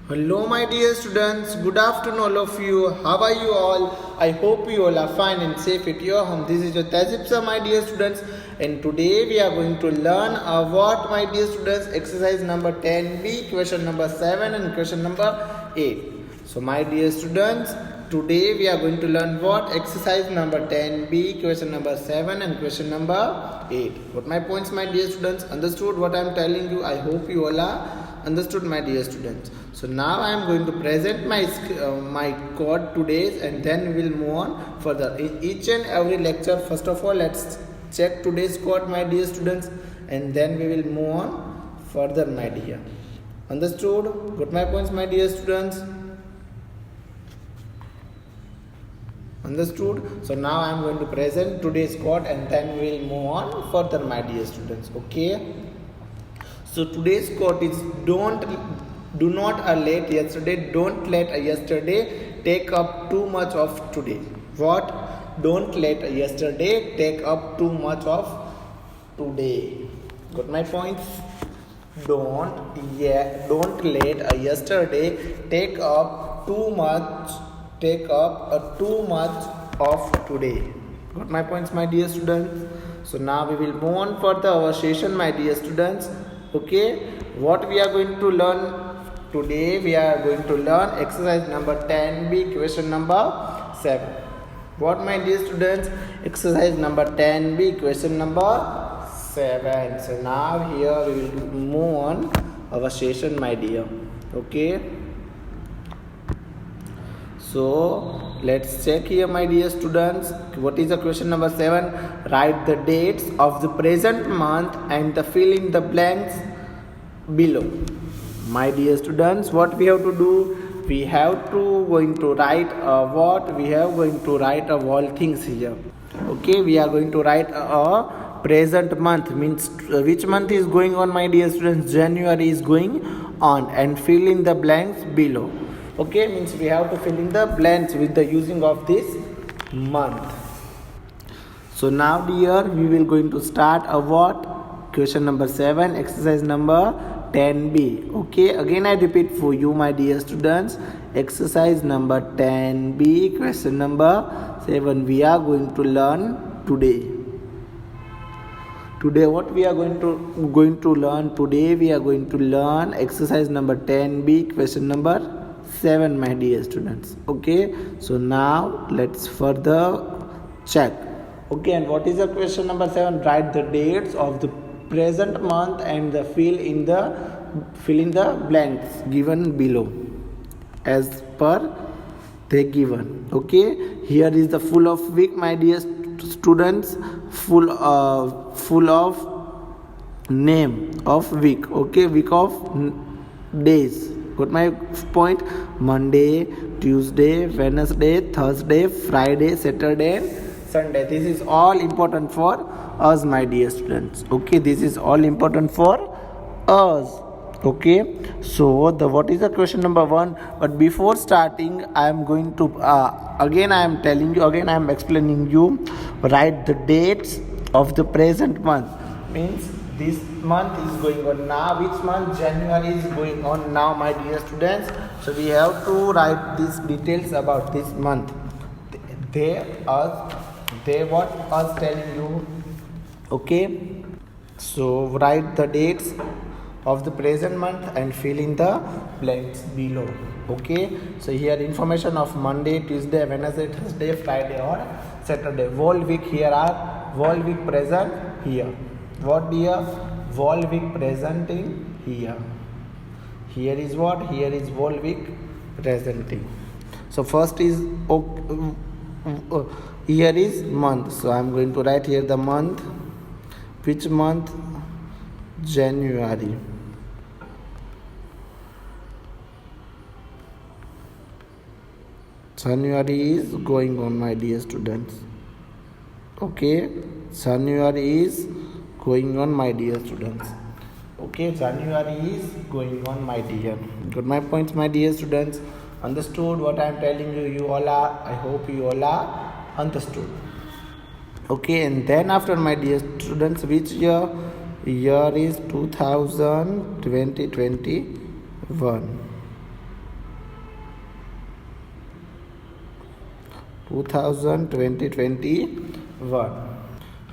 Hello, my dear students. Good afternoon, all of you. How are you all? I hope you all are fine and safe at your home. This is your Tazipsa, my dear students. And today we are going to learn what, my dear students, exercise number 10B, question number 7 and question number 8. So, my dear students, today we are going to learn what? Exercise number 10B, question number 7 and question number 8. What my points, my dear students? Understood what I am telling you? I hope you all are understood, my dear students. So now I am going to present my code today's, and then we will move on further in each and every lecture. First of all, let's check today's code, my dear students, and then we will move on further, my dear. Understood? Got my points, my dear students? Understood? So now I am going to present today's code, and then we will move on further, my dear students. Okay? So today's quote is do not let yesterday, don't let yesterday take up too much of today. What? Don't let yesterday take up too much of today. Got my points? Don't let yesterday take up too much of today. Got my points, my dear students? So now we will move on further our session, my dear students. Okay, what we are going to learn today? We are going to learn exercise number 10B, question number 7. What, my dear students? Exercise number 10B, question number 7. So now here we will move on our session, my dear. Okay. So let's check here, my dear students. What is the question number 7? Write the dates of the present month and fill in the blanks below. My dear students, what we have to do? We have to going to write what? We have going to write all things here. Okay, we are going to write a present month, means which month is going on, my dear students? January is going on, and fill in the blanks below. Okay, means we have to fill in the blanks with the using of this month. So now, dear, we will going to start a what? Question number 7, exercise number 10B. Okay, again I repeat for you, my dear students, exercise number 10B, question number 7. We are going to learn today. Today, what we are going to learn today? We are going to learn exercise number 10B, question number 7, my dear students. Okay, so now let's further check. Okay, and what is the question number 7? Write the dates of the present month and fill in the blanks given below as per the given. Okay, here is the full of week, my dear students. Full of name of week. Okay, week of days. Got my point? Monday, Tuesday, Wednesday, Thursday, Friday, Saturday and Sunday. This is all important for us, my dear students. Okay, this is all important for us. Okay, so what is the question number 1? But before starting, I am going to again I am telling you, again I am explaining you. Write the dates of the present month. Means this month is going on now. Which month? January is going on now, my dear students. So we have to write these details about this month. They what us telling you. Okay, so write the dates of the present month and fill in the blanks below. Okay, so here information of Monday, Tuesday, Wednesday, Thursday, Friday or Saturday. Whole week here are whole week present here. What, dear? Whole week presenting here. Here is what? Here is whole week presenting. So first is here is month. So I am going to write here the month. Which month? January. January is going on, my dear students. Okay, January is going on, my dear students. Okay, January is going on, my dear. Got my points, my dear students? Understood what I am telling you? You all are. I hope you all are understood. Okay, and then after, my dear students, which year? Year is 2021. 2021.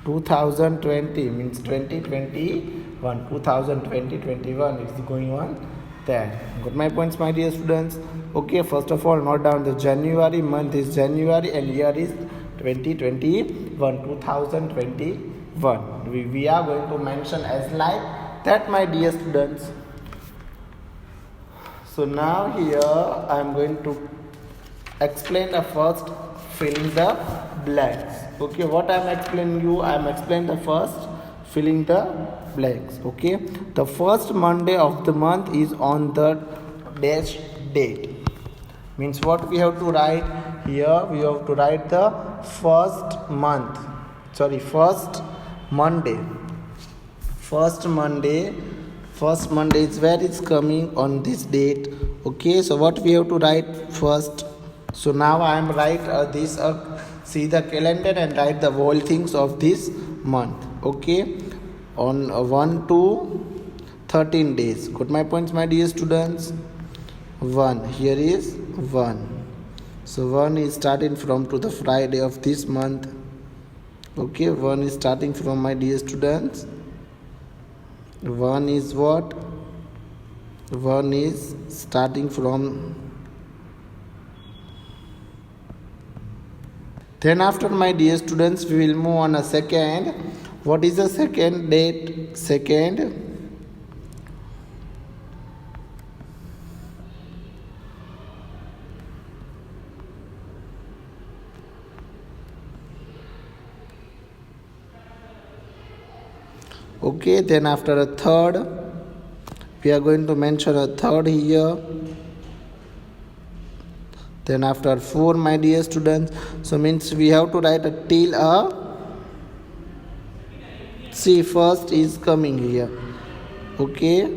2020 means 2021. 2020-21 is going on there. Got my points, my dear students? Okay, first of all, note down the January. Month is January and year is 2021. 2021. We are going to mention as like that, my dear students. So now here I am going to explain the first filling the blanks. Okay, what I am explaining you, I am explaining the first filling the blanks. Okay, the first Monday of the month is on the dash date. Means what we have to write here, we have to write the first Monday. First Monday is where it's coming on this date. Okay, so what we have to write first. So now I am write see the calendar and write the whole things of this month. Okay, on 1 to 13 days. Got my points, my dear students? 1, here is 1. So 1 is starting from to the Friday of this month. Okay, 1 is starting from, my dear students. 1 is what? 1 is starting from. Then after, my dear students, we will move on a second. What is the second date? Second. Okay, then after a third, we are going to mention a third here. Then after 4, my dear students, so means we have to write a till a. See, first is coming here. Okay.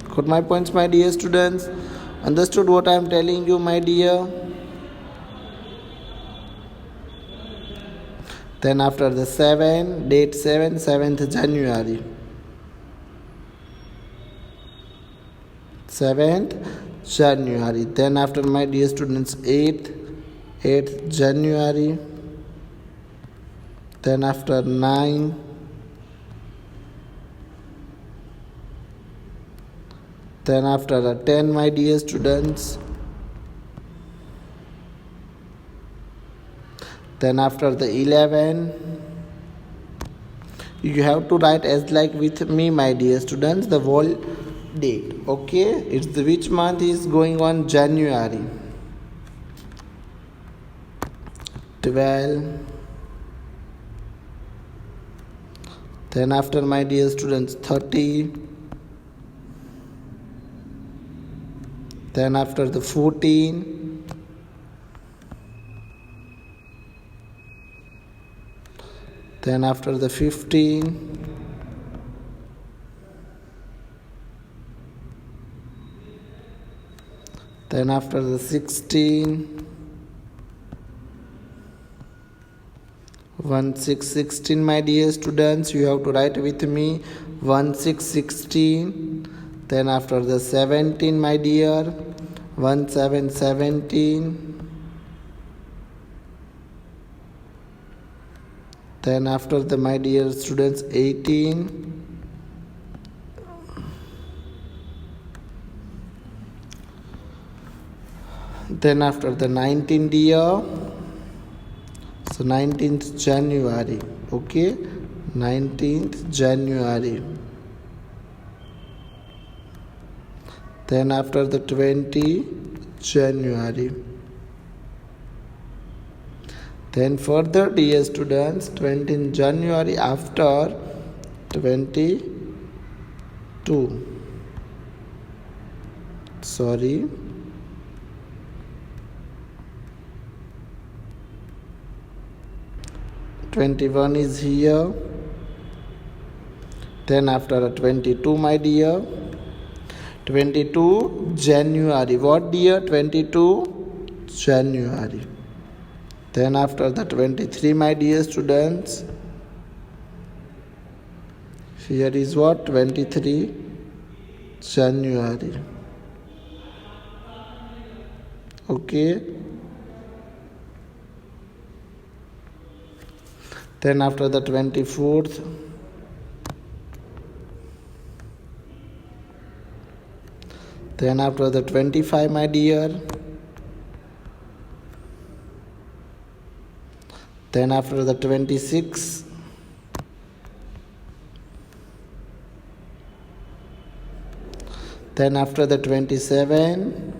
Got my points, my dear students? Understood what I am telling you, my dear? Then after the 7, date 7, 7th January. 7th January. Then after, my dear students, 8th January. Then after 9. Then after the 10, my dear students. Then after the 11, you have to write as like with me, my dear students, the whole date. Okay, it's the which month is going on? January. 12. Then after, my dear students, 30. Then after the 14. Then after the 15. Then after the 16. 16, my dear students, you have to write with me. 16. Then after the 17, my dear. 17. Then after the, my dear students, 18. Then after the 19, dear. So 19th January. Okay, 19th January. Then after the 20, January. Then further, dear students, 20th January after 22. Sorry. 21 is here. Then after 22, my dear. 22 January. What, dear? 22 January. Then after the 23, my dear students. Here is what? 23 January. Okay. Then after the 24th, then after the 25, my dear, then after the 26, then after the 27,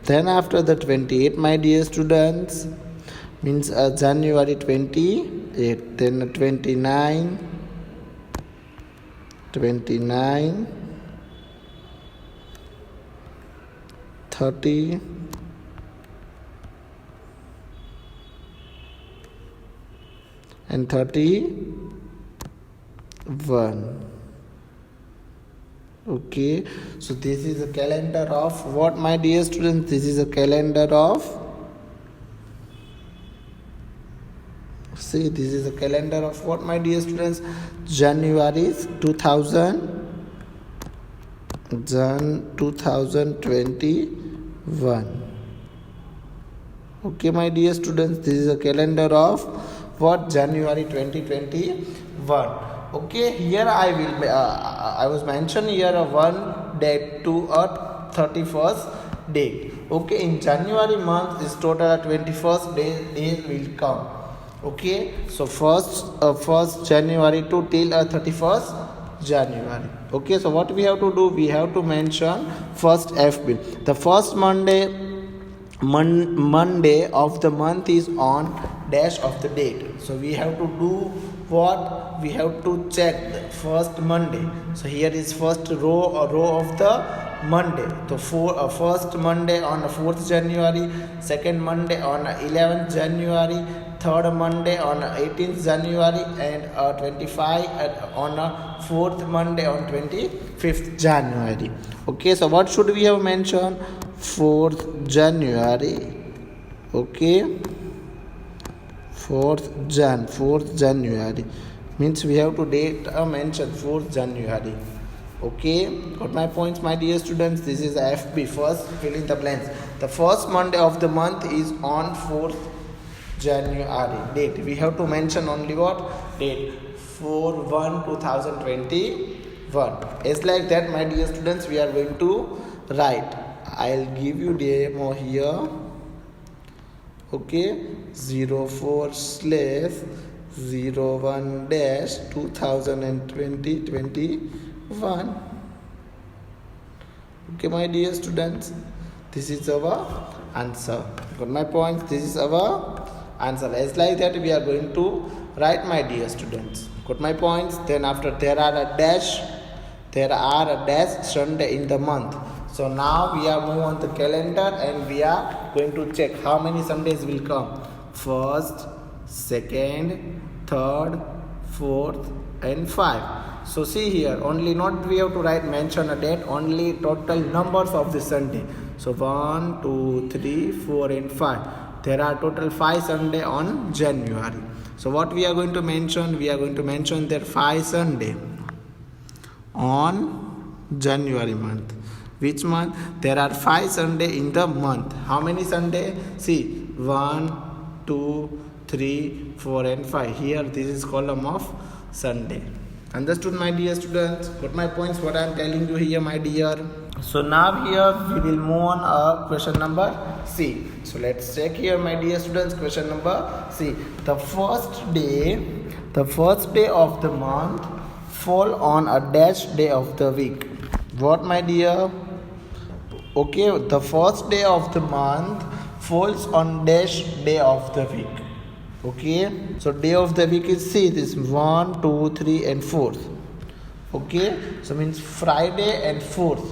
then after the 28, my dear students, means January 28, then 29, 30, and 31. Okay, so this is a calendar of what, my dear students? This is a calendar of, see, this is a calendar of what, my dear students? January 2021. Okay, my dear students, this is a calendar of what? January 2021. Okay, here I will I was mentioned here a one date to a 31st date. Okay, in January month this total 21st day will come. Okay, so first January to till 31st January. Okay, so what we have to do? We have to mention first FB. The first Monday of the month is on dash of the date. So we have to do what? We have to check the first Monday. So here is first row of the Monday. So first Monday on 4th January, second Monday on 11th January, third Monday on 18th January, and 25 on 4th Monday on 25th January. Okay, so what should we have mentioned? 4th January. Okay, 4th January means we have to date mention 4th January. Okay, got my points, my dear students? This is FB. First, fill in the blanks. The first Monday of the month is on 4th January. Date, we have to mention only what? Date 4/1/2021. It's like that, my dear students, we are going to write. I'll give you demo here. Okay, 04/01-2021. Okay, my dear students, this is our answer. Got my points? This is our answer. It's like that we are going to write, my dear students. Got my points? Then after there are a dash Sunday in the month. So now we are moving on the calendar and we are going to check how many Sundays will come. First, second, third, fourth, and 5. So see here, only not we have to mention a date, only total numbers of the Sunday. So 1, 2, 3, 4, and 5. There are total 5 Sunday on January. So what we are going to mention? We are going to mention there 5 Sunday on January month. Which month? There are 5 Sunday in the month. How many Sunday? See, 1, 2, 3, 4, and 5. Here this is column of Sunday. Understood, my dear students? Got my points? What I am telling you here, my dear? So now here we will move on question number C. So let's check here, my dear students. Question number C. The first day of the month fall on a dash day of the week. What, my dear? Okay, the first day of the month falls on dash day of the week. Okay, so day of the week is, see, this 1, 2, 3, and 4th. Okay, so means Friday and 4th.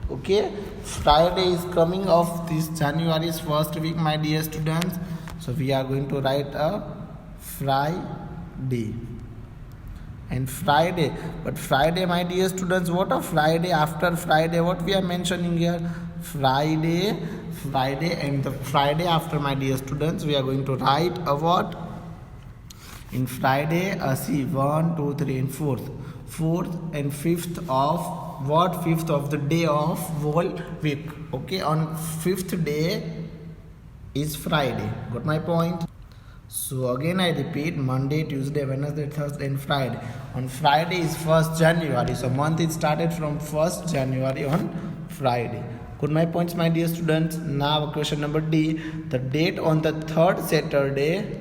Okay, Friday is coming of this January's first week, my dear students. So we are going to write a Friday. And Friday, but Friday, my dear students, what a Friday? After Friday, what we are mentioning here? Friday, and the Friday after, my dear students, we are going to write a what? In Friday, see, 1, 2, 3, and 4th and 5th of what? Fifth of the day of whole week. Okay, on fifth day is Friday. Got my point? So again I repeat, Monday, Tuesday, Wednesday, Thursday and Friday. On Friday is 1st January. So month is started from 1st January on Friday. Got my points, my dear students? Now question number D. The date on the third Saturday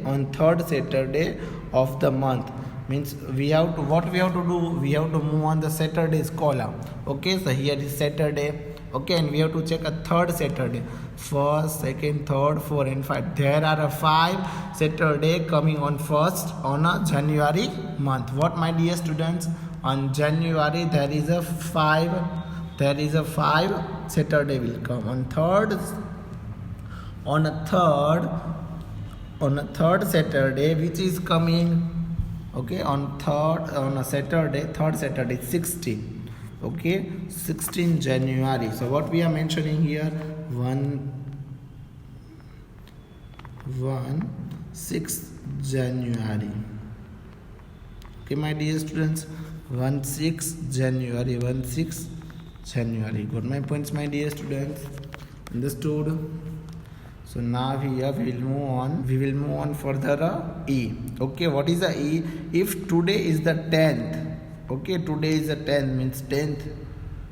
of the month. Means we have to, what we have to do? We have to move on the Saturday's column. Okay, so here is Saturday. Okay, and we have to check a third Saturday. First, second, third, fourth and 5. There are 5 Saturday coming on first on a January month. What, my dear students? On January there is a 5 Saturday will come. On a third Saturday, which is coming, okay, on a Saturday, third Saturday, 16. Okay, 16 January. So what we are mentioning here, 6 January. Okay, my dear students, 6 January. Got my points, my dear students? Understood? So now here we will move on further E. Okay, what is the E? If today is the 10th, okay, today is the 10th, means 10th.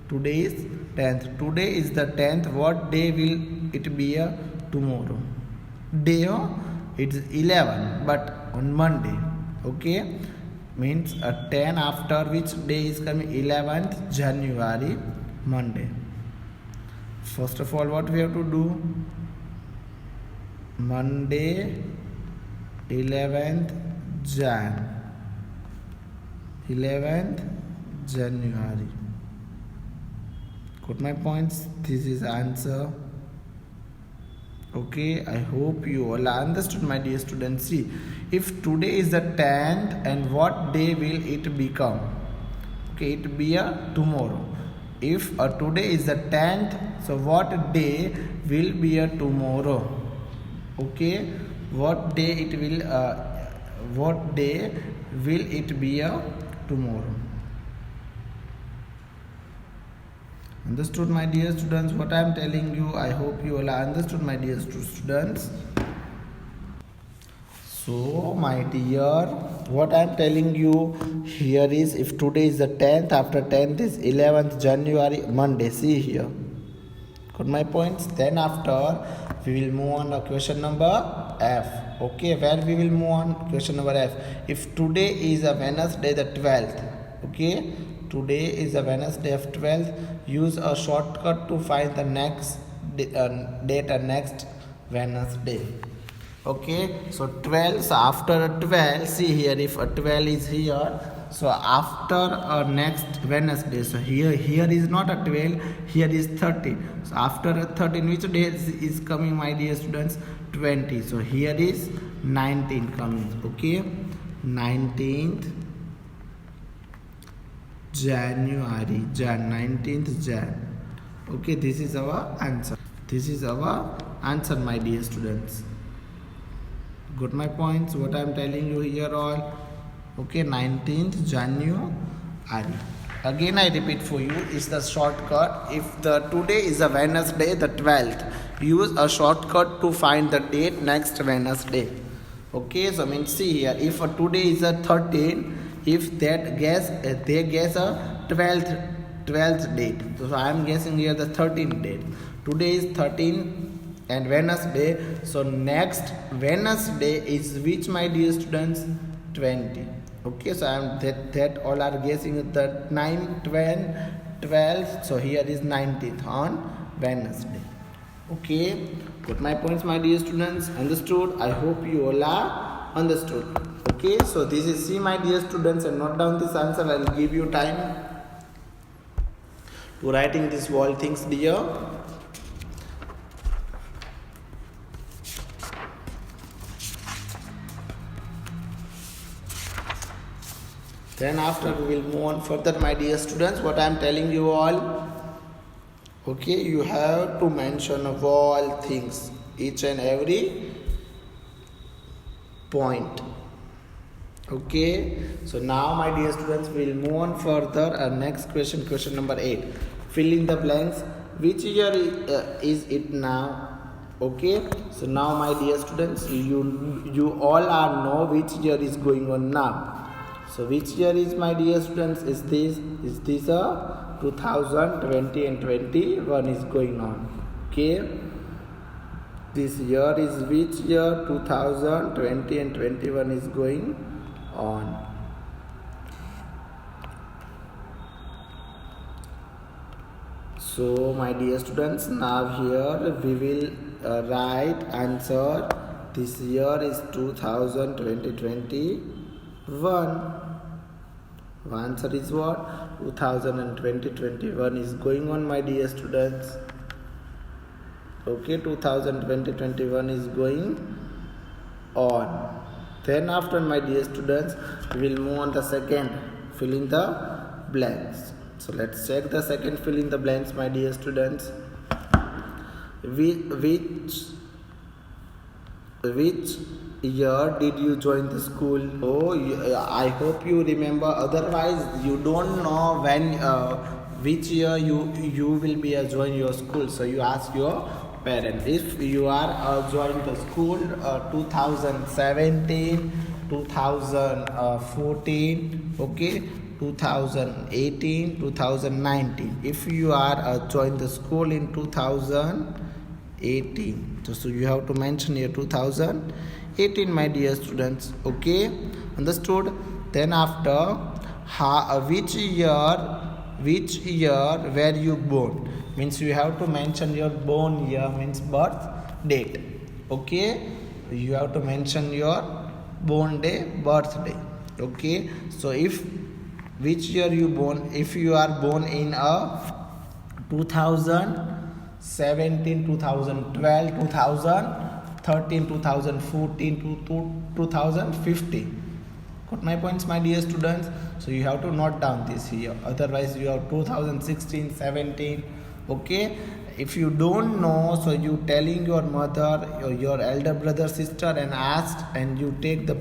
Today is 10th. Today is the 10th. What day will it be? Tomorrow. Day, it's 11, but on Monday. Okay, means a 10 after which day is coming? 11th January, Monday. First of all, what we have to do? Monday, 11th January. Got my points? This is answer. Okay, I hope you all understood, my dear students. See, if today is the 10th, and what day will it become? Okay, it will be a tomorrow. If today is the 10th, so what day will be a tomorrow? Okay, what day it will be a tomorrow? Understood, my dear students, what I am telling you? I hope you all understood, my dear students. So my dear, what I am telling you here is, if today is the 10th, after 10th is 11th January, Monday. See here. Got my points? Then after we will move on to question number F. Okay, where we will move on? Question number F. If today is a Wednesday the 12th, okay, today is a Wednesday of 12th, use a shortcut to find the next date next Wednesday. Okay, so 12, so after 12, see here, if a 12 is here, so after next Wednesday, so here is not a 12, here is 13. So after 13, which day is coming, my dear students? 20. So here is 19 coming. Okay, 19th January, 19th Jan. Okay, this is our answer. My dear students. Got my points? What I am telling you here all? Okay, 19th January. Again I repeat for you, is the shortcut. If the today is a Wednesday the 12th, use a shortcut to find the date next Wednesday. Okay, so means see here, if today is a 13, if they guess a 12th date, so I am guessing here the 13th date. Today is 13 and Wednesday, so next Wednesday is which, my dear students? 20. Okay, so I am that all are guessing the 9, 12, so here is 19th on Wednesday. Okay, got my points, my dear students? Understood? I hope you all are understood. Okay, so this is C, my dear students, and note down this answer. I will give you time to writing these all things, dear. Then after we will move on further, my dear students. What I am telling you all, okay, you have to mention of all things, each and every point. Okay, so now my dear students, we'll move on further. Next question, question number 8. Fill in the blanks. Which year is it now? Okay, so now my dear students, you all are know which year is going on now. So which year is, my dear students, is this a 2020 and 21 is going on? Okay, this year is which year? 2020 and 21 is going on. So my dear students, now here we will write answer. This year is 2021. Answer is what? 2020-21 is going on, my dear students. Okay, 2020-21 is going on. Then after, my dear students, we will move on the second, fill in the blanks. So let's check the second fill in the blanks, my dear students. Which year did you join the school? I hope you remember. Otherwise, you don't know when, which year you will be join your school. So you ask your parents. If you are joining the school 2017, 2014, okay, 2018, 2019. If you are join the school in 2018, so you have to mention here 2018, my dear students. Okay, understood? Then after, which year were you born? Means you have to mention your born year, means birth date. Okay, you have to mention your born day, birthday. Okay, so if which year you born, if you are born in a 2017, 2012, 2013, 2014 to 2015. Got my points, my dear students? So you have to note down this here. Otherwise you have 2016, 17. Okay, if you don't know, so you telling your mother, your elder brother, sister, and asked, and you take the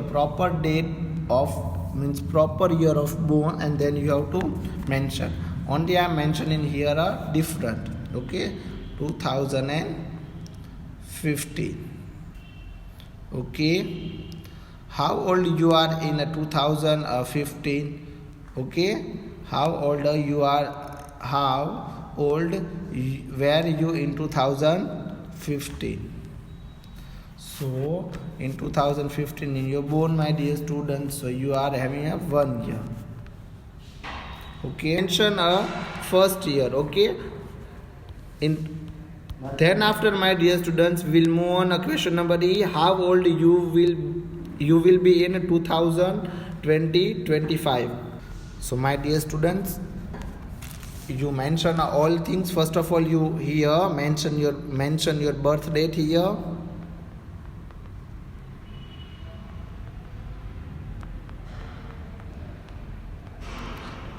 proper date of, means proper year of born, and then you have to mention. Only I am mentioning here a different. Okay, 2015. Okay, how old you are in a 2015? Okay, how old you are? How old were you in 2015? So in 2015 in your born, my dear students, so you are having a 1 year. Okay, mention a first year. Okay, then after, my dear students, we'll move on a question number E. How old you will be in 2025? So my dear students, you mention all things. First of all, you here mention your birth date here.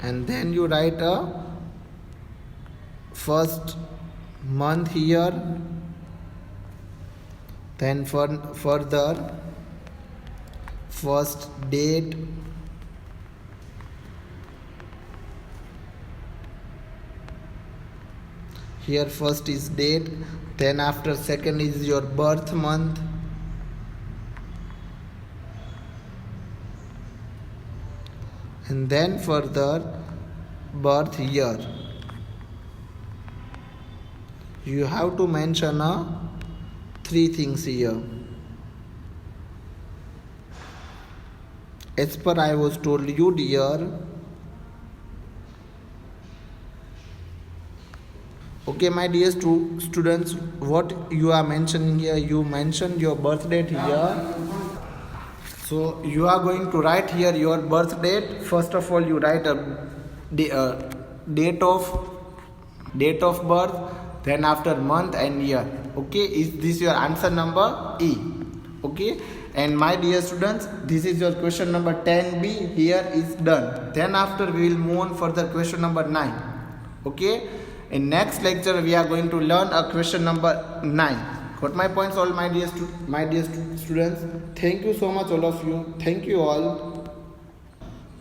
And then you write a first month here. Then further first date. Here first is date, then after second is your birth month, and then further birth year. You have to mention 3 things here. As per I was told you, dear. Okay, my dear students, what you are mentioning here, you mentioned your birth date here. So you are going to write here your birth date. First of all, you write a date of birth, then after month and year. Okay, is this your answer number E? Okay, and my dear students, this is your question number 10B. Here is done. Then after we will move on further question number 9. Okay, in next lecture we are going to learn a question number 9. Got my points, all my dear students. Thank you so much, all of you. Thank you all.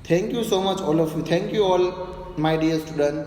Thank you so much, all of you. Thank you all, my dear student.